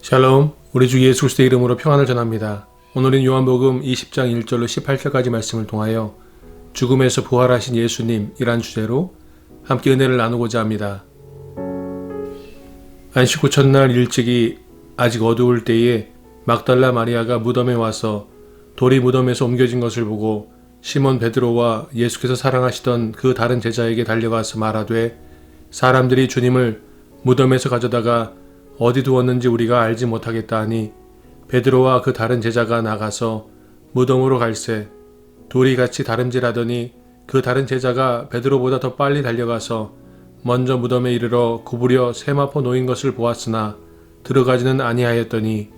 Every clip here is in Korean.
샬롬, 우리 주 예수 그리스도의 이름으로 평안을 전합니다. 오늘은 요한복음 20장 1절로 18절까지 말씀을 통하여 죽음에서 부활하신 예수님이란 주제로 함께 은혜를 나누고자 합니다. 안식 후 첫날 일찍이 아직 어두울 때에 막달라 마리아가 무덤에 와서 돌이 무덤에서 옮겨진 것을 보고 시몬 베드로와 예수께서 사랑하시던 그 다른 제자에게 달려가서 말하되 사람들이 주님을 무덤에서 가져다가 어디 두었는지 우리가 알지 못하겠다 하니 베드로와 그 다른 제자가 나가서 무덤으로 갈새 둘이 같이 다름질하더니 그 다른 제자가 베드로보다 더 빨리 달려가서 먼저 무덤에 이르러 구부려 세마포 놓인 것을 보았으나 들어가지는 아니하였더니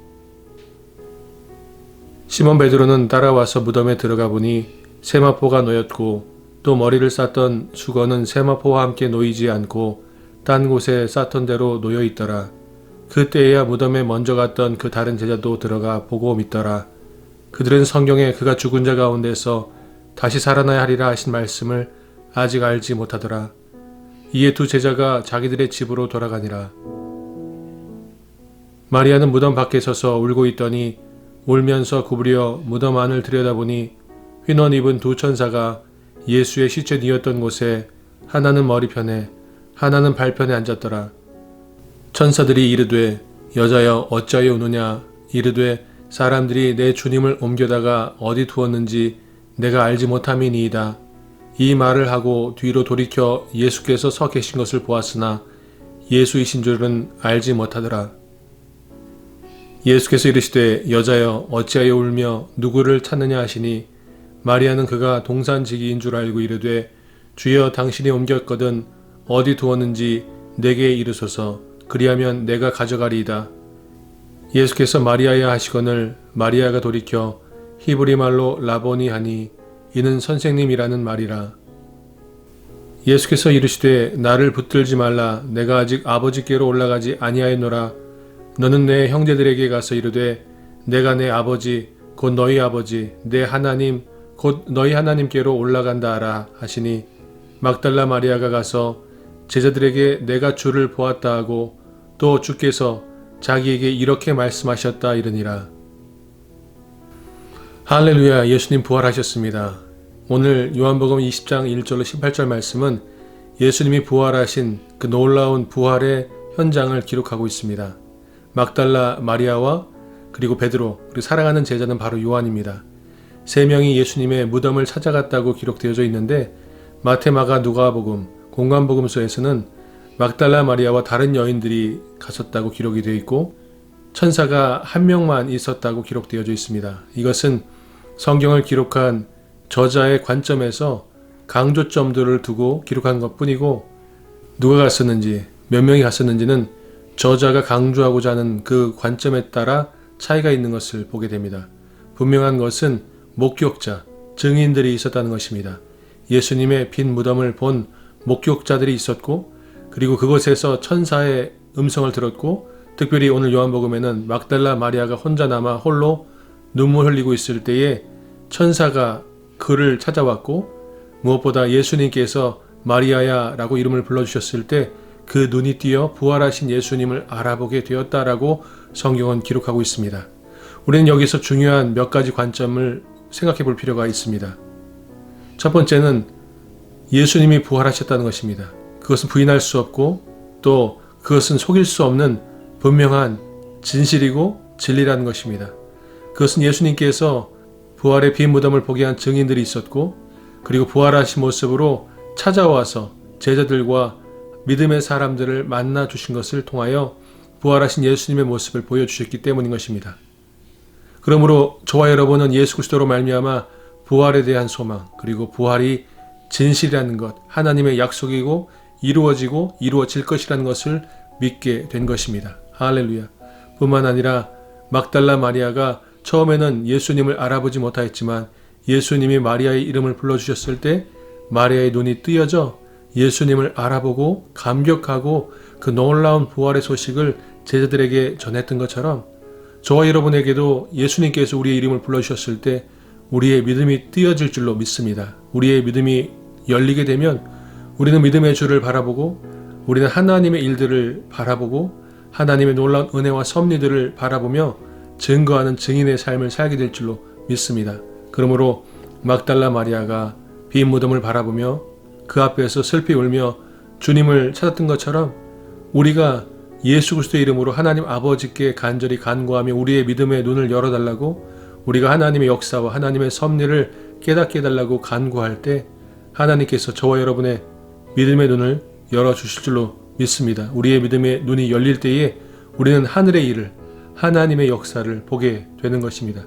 시몬 베드로는 따라와서 무덤에 들어가 보니 세마포가 놓였고 또 머리를 쌌던 수건은 세마포와 함께 놓이지 않고 딴 곳에 쌌던 대로 놓여 있더라. 그때에야 무덤에 먼저 갔던 그 다른 제자도 들어가 보고 믿더라. 그들은 성경에 그가 죽은 자 가운데서 다시 살아나야 하리라 하신 말씀을 아직 알지 못하더라. 이에 두 제자가 자기들의 집으로 돌아가니라. 마리아는 무덤 밖에 서서 울고 있더니 울면서 구부려 무덤 안을 들여다보니 휘넌 입은 두 천사가 예수의 시체 뉘었던 곳에 하나는 머리편에 하나는 발편에 앉았더라. 천사들이 이르되 여자여 어찌하여 우느냐 이르되 사람들이 내 주님을 옮겨다가 어디 두었는지 내가 알지 못함이니이다. 이 말을 하고 뒤로 돌이켜 예수께서 서 계신 것을 보았으나 예수이신 줄은 알지 못하더라. 예수께서 이르시되 여자여 어찌하여 울며 누구를 찾느냐 하시니 마리아는 그가 동산지기인 줄 알고 이르되 주여 당신이 옮겼거든 어디 두었는지 내게 이르소서 그리하면 내가 가져가리이다. 예수께서 마리아야 하시거늘 마리아가 돌이켜 히브리 말로 라보니 하니 이는 선생님이라는 말이라. 예수께서 이르시되 나를 붙들지 말라. 내가 아직 아버지께로 올라가지 아니하였노라. 너는 내 형제들에게 가서 이르되 내가 내 아버지 곧 너희 아버지 내 하나님 곧 너희 하나님께로 올라간다 하라 하시니 막달라 마리아가 가서 제자들에게 내가 주를 보았다 하고 또 주께서 자기에게 이렇게 말씀하셨다 이르니라. 할렐루야, 예수님 부활하셨습니다. 오늘 요한복음 20장 1절로 18절 말씀은 예수님이 부활하신 그 놀라운 부활의 현장을 기록하고 있습니다. 막달라 마리아와 그리고 베드로 그리고 사랑하는 제자는 바로 요한입니다. 세 명이 예수님의 무덤을 찾아갔다고 기록되어져 있는데 마태, 마가, 누가복음, 공관복음서에서는 막달라 마리아와 다른 여인들이 갔었다고 기록이 되어 있고 천사가 한 명만 있었다고 기록되어져 있습니다. 이것은 성경을 기록한 저자의 관점에서 강조점들을 두고 기록한 것뿐이고 누가 갔었는지 몇 명이 갔었는지는 저자가 강조하고자 하는 그 관점에 따라 차이가 있는 것을 보게 됩니다. 분명한 것은 목격자, 증인들이 있었다는 것입니다. 예수님의 빈 무덤을 본 목격자들이 있었고 그리고 그곳에서 천사의 음성을 들었고 특별히 오늘 요한복음에는 막달라 마리아가 혼자 남아 홀로 눈물 흘리고 있을 때에 천사가 그를 찾아왔고 무엇보다 예수님께서 마리아야 라고 이름을 불러주셨을 때 그 눈이 띄어 부활하신 예수님을 알아보게 되었다라고 성경은 기록하고 있습니다. 우리는 여기서 중요한 몇 가지 관점을 생각해 볼 필요가 있습니다. 첫 번째는 예수님이 부활하셨다는 것입니다. 그것은 부인할 수 없고 또 그것은 속일 수 없는 분명한 진실이고 진리라는 것입니다. 그것은 예수님께서 부활의 빈 무덤을 보게 한 증인들이 있었고 그리고 부활하신 모습으로 찾아와서 제자들과 믿음의 사람들을 만나 주신 것을 통하여 부활하신 예수님의 모습을 보여주셨기 때문인 것입니다. 그러므로 저와 여러분은 예수 그리스도로 말미암아 부활에 대한 소망 그리고 부활이 진실이라는 것, 하나님의 약속이고 이루어지고 이루어질 것이라는 것을 믿게 된 것입니다. 할렐루야. 뿐만 아니라 막달라 마리아가 처음에는 예수님을 알아보지 못하였지만 예수님이 마리아의 이름을 불러주셨을 때 마리아의 눈이 뜨여져 예수님을 알아보고 감격하고 그 놀라운 부활의 소식을 제자들에게 전했던 것처럼 저와 여러분에게도 예수님께서 우리의 이름을 불러주셨을 때 우리의 믿음이 띄어질 줄로 믿습니다. 우리의 믿음이 열리게 되면 우리는 믿음의 주를 바라보고 우리는 하나님의 일들을 바라보고 하나님의 놀라운 은혜와 섭리들을 바라보며 증거하는 증인의 삶을 살게 될 줄로 믿습니다. 그러므로 막달라 마리아가 빈 무덤을 바라보며 그 앞에서 슬피 울며 주님을 찾았던 것처럼 우리가 예수 그리스도의 이름으로 하나님 아버지께 간절히 간구하며 우리의 믿음의 눈을 열어달라고, 우리가 하나님의 역사와 하나님의 섭리를 깨닫게 해달라고 간구할 때 하나님께서 저와 여러분의 믿음의 눈을 열어주실 줄로 믿습니다. 우리의 믿음의 눈이 열릴 때에 우리는 하늘의 일을, 하나님의 역사를 보게 되는 것입니다.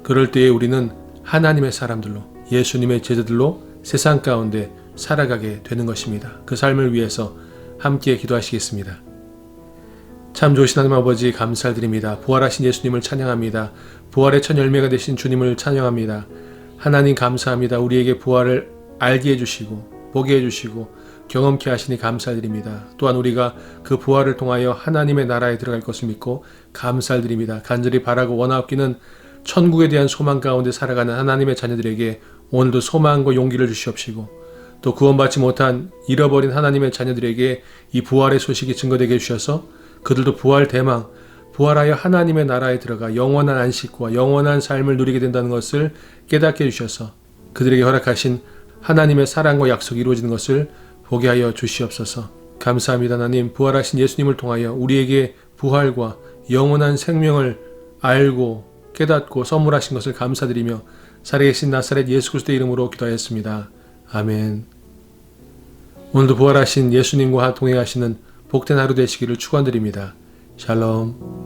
그럴 때에 우리는 하나님의 사람들로, 예수님의 제자들로 세상 가운데 살아가게 되는 것입니다. 그 삶을 위해서 함께 기도하시겠습니다. 참 좋으신 하나님 아버지 감사드립니다. 부활하신 예수님을 찬양합니다. 부활의 첫 열매가 되신 주님을 찬양합니다. 하나님 감사합니다. 우리에게 부활을 알게 해주시고 보게 해주시고 경험케 하시니 감사드립니다. 또한 우리가 그 부활을 통하여 하나님의 나라에 들어갈 것을 믿고 감사드립니다. 간절히 바라고 원하옵기는 천국에 대한 소망 가운데 살아가는 하나님의 자녀들에게 오늘도 소망과 용기를 주시옵시고, 또 구원받지 못한 잃어버린 하나님의 자녀들에게 이 부활의 소식이 증거되게 해주셔서 그들도 부활 대망, 부활하여 하나님의 나라에 들어가 영원한 안식과 영원한 삶을 누리게 된다는 것을 깨닫게 해주셔서 그들에게 허락하신 하나님의 사랑과 약속이 이루어지는 것을 보게 하여 주시옵소서. 감사합니다. 하나님, 부활하신 예수님을 통하여 우리에게 부활과 영원한 생명을 알고 깨닫고 선물하신 것을 감사드리며 살아계신 나사렛 예수 그리스도의 이름으로 기도하였습니다. 아멘. 오늘도 부활하신 예수님과 동행하시는 복된 하루 되시기를 축원드립니다. 샬롬.